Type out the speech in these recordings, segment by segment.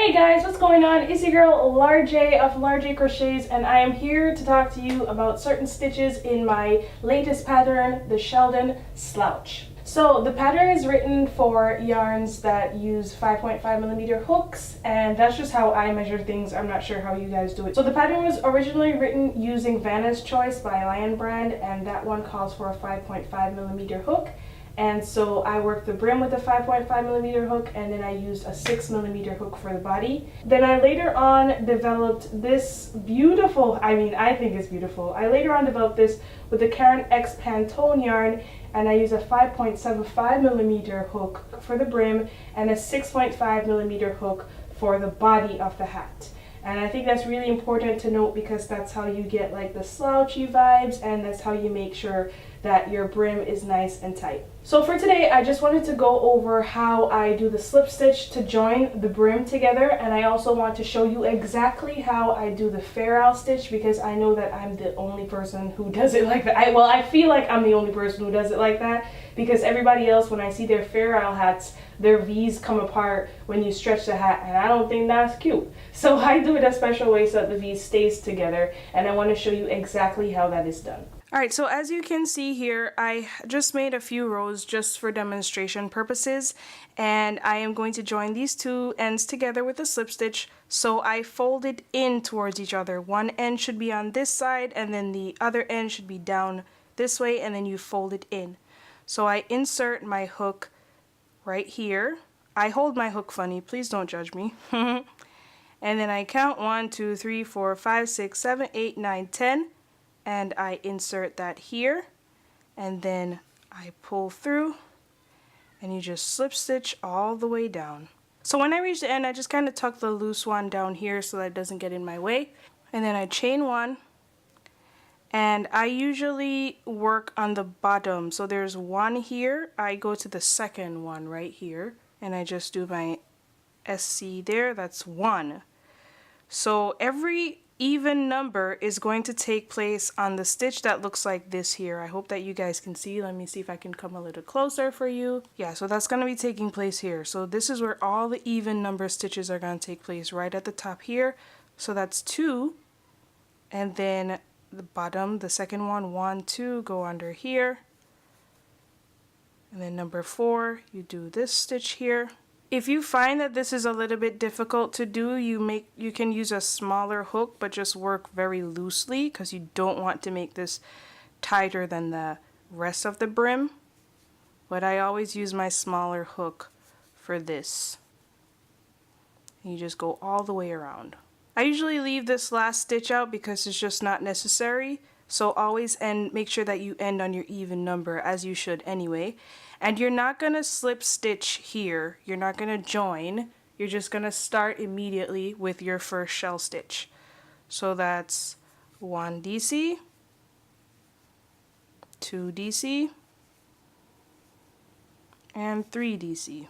Hey guys, what's going on? It's your girl LarJ of LarJ Crochets, and I am here to talk to you about certain stitches in my latest pattern, the Sheldon Slouch. So the pattern is written for yarns that use 5.5mm hooks, and that's just how I measure things. I'm not sure how you guys do it. So the pattern was originally written using Vanna's Choice by Lion Brand, and that one calls for a 5.5mm hook. And so I worked the brim with a 5.5mm hook, and then I used a 6mm hook for the body. Then I later on developed this beautiful, I think it's beautiful. I later on developed this with the Karen X Pantone yarn, and I used a 5.75mm hook for the brim and a 6.5mm hook for the body of the hat. And I think that's really important to note because that's how you get like the slouchy vibes, and that's how you make sure that your brim is nice and tight. So for today, I just wanted to go over how I do the slip stitch to join the brim together, and I also want to show you exactly how I do the ferrule stitch because I know that I'm the only person who does it like that. I feel like I'm the only person who does it like that because everybody else, when I see their ferrule hats, their V's come apart when you stretch the hat, and I don't think that's cute. So I do it a special way so that the V stays together, and I want to show you exactly how that is done. Alright, so as you can see here, I just made a few rows just for demonstration purposes, and I am going to join these two ends together with a slip stitch. So I fold it in towards each other. One end should be on this side, and then the other end should be down this way, and then you fold it in. So I insert my hook right here. I hold my hook funny, please don't judge me. And then I count 1, 2, 3, 4, 5, 6, 7, 8, 9, 10. And I insert that here, and then I pull through, and you just slip stitch all the way down. So when I reach the end, I just kind of tuck the loose one down here so that it doesn't get in my way, and then I chain one, and I usually work on the bottom. So there's one here, I go to the second one right here, and I just do my SC there. That's 1. So every even number is going to take place on the stitch that looks like this here. I hope that you guys can see. Let me see if I can come a little closer for you. Yeah, so that's going to be taking place here. So this is where all the even number stitches are going to take place, right at the top here. So that's 2, and then the bottom, the second one, 1, 2, go under here, and then number 4, you do this stitch here. If you find that this is a little bit difficult to do, you can use a smaller hook, but just work very loosely because you don't want to make this tighter than the rest of the brim. But I always use my smaller hook for this. And you just go all the way around. I usually leave this last stitch out because it's just not necessary. So always make sure that you end on your even number, as you should anyway. And you're not going to slip stitch here. You're not going to join. You're just going to start immediately with your first shell stitch. So that's 1 DC, 2 DC, and 3 DC.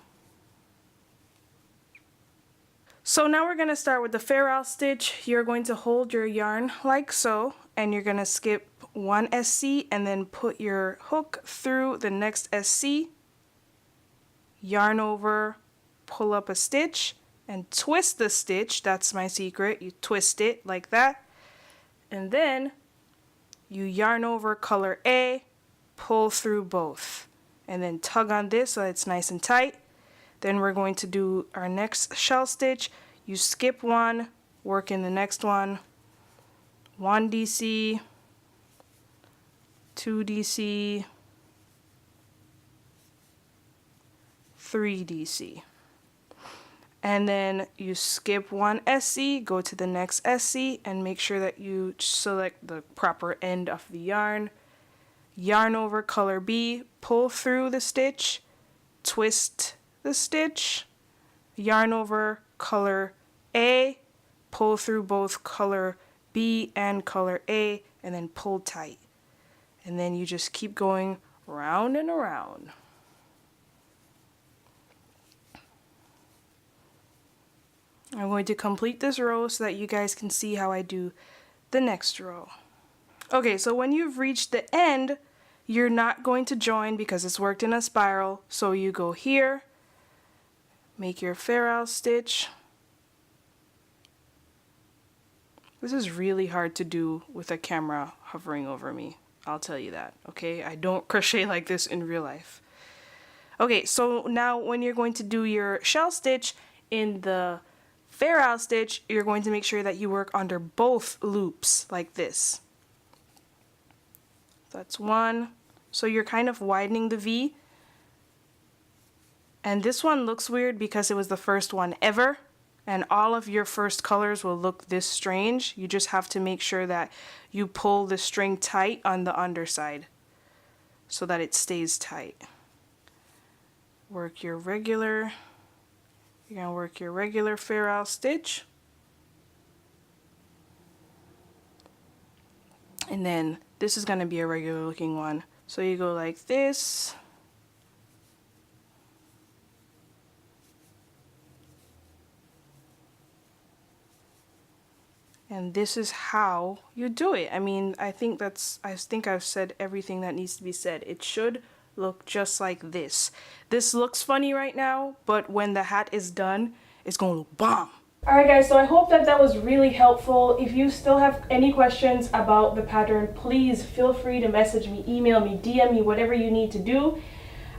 So now we're going to start with the ferrule stitch. You're going to hold your yarn like so, and you're going to skip 1 SC and then put your hook through the next SC, yarn over, pull up a stitch, and twist the stitch. That's my secret. You twist it like that, and then you yarn over color A, pull through both, and then tug on this so it's nice and tight. Then we're going to do our next shell stitch. You skip 1, work in the next one, 1 DC, 2 DC, 3 DC. And then you skip 1 SC, go to the next SC, and make sure that you select the proper end of the yarn. Yarn over color B, pull through the stitch, twist the stitch, yarn over color A, pull through both color B and color A, and then pull tight. And then you just keep going round and around. I'm going to complete this row so that you guys can see how I do the next row. Okay, so when you've reached the end, you're not going to join because it's worked in a spiral. So you go here, make your ferrule stitch, This is really hard to do with a camera hovering over me. I'll tell you that, okay? I don't crochet like this in real life. Okay, so now when you're going to do your shell stitch in the fair out stitch, you're going to make sure that you work under both loops like this. That's one. So you're kind of widening the V. And this one looks weird because it was the first one ever. And all of your first colors will look this strange. You just have to make sure that you pull the string tight on the underside so that it stays tight. Work your regular, you're gonna work your regular fair out stitch. And then this is gonna be a regular looking one. So you go like this. And this is how you do it. I mean, I think I've said everything that needs to be said. It should look just like this. This looks funny right now, but when the hat is done, it's going to look bomb. Alright guys, so I hope that that was really helpful. If you still have any questions about the pattern, please feel free to message me, email me, DM me, whatever you need to do.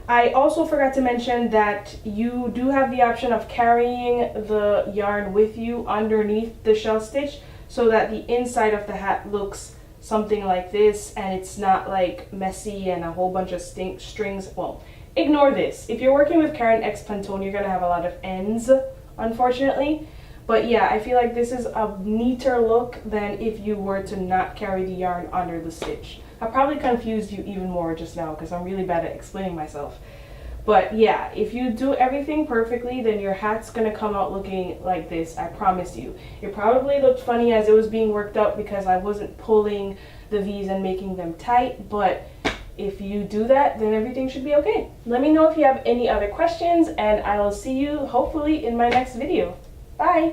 I also forgot to mention that you do have the option of carrying the yarn with you underneath the shell stitch, so that the inside of the hat looks something like this and it's not like messy and a whole bunch of strings. Well, ignore this. If you're working with Karen X Pantone, you're gonna have a lot of ends, unfortunately. But yeah, I feel like this is a neater look than if you were to not carry the yarn under the stitch. I probably confused you even more just now because I'm really bad at explaining myself. But yeah, if you do everything perfectly, then your hat's gonna come out looking like this, I promise you. It probably looked funny as it was being worked up because I wasn't pulling the V's and making them tight, but if you do that, then everything should be okay. Let me know if you have any other questions, and I will see you hopefully in my next video. Bye!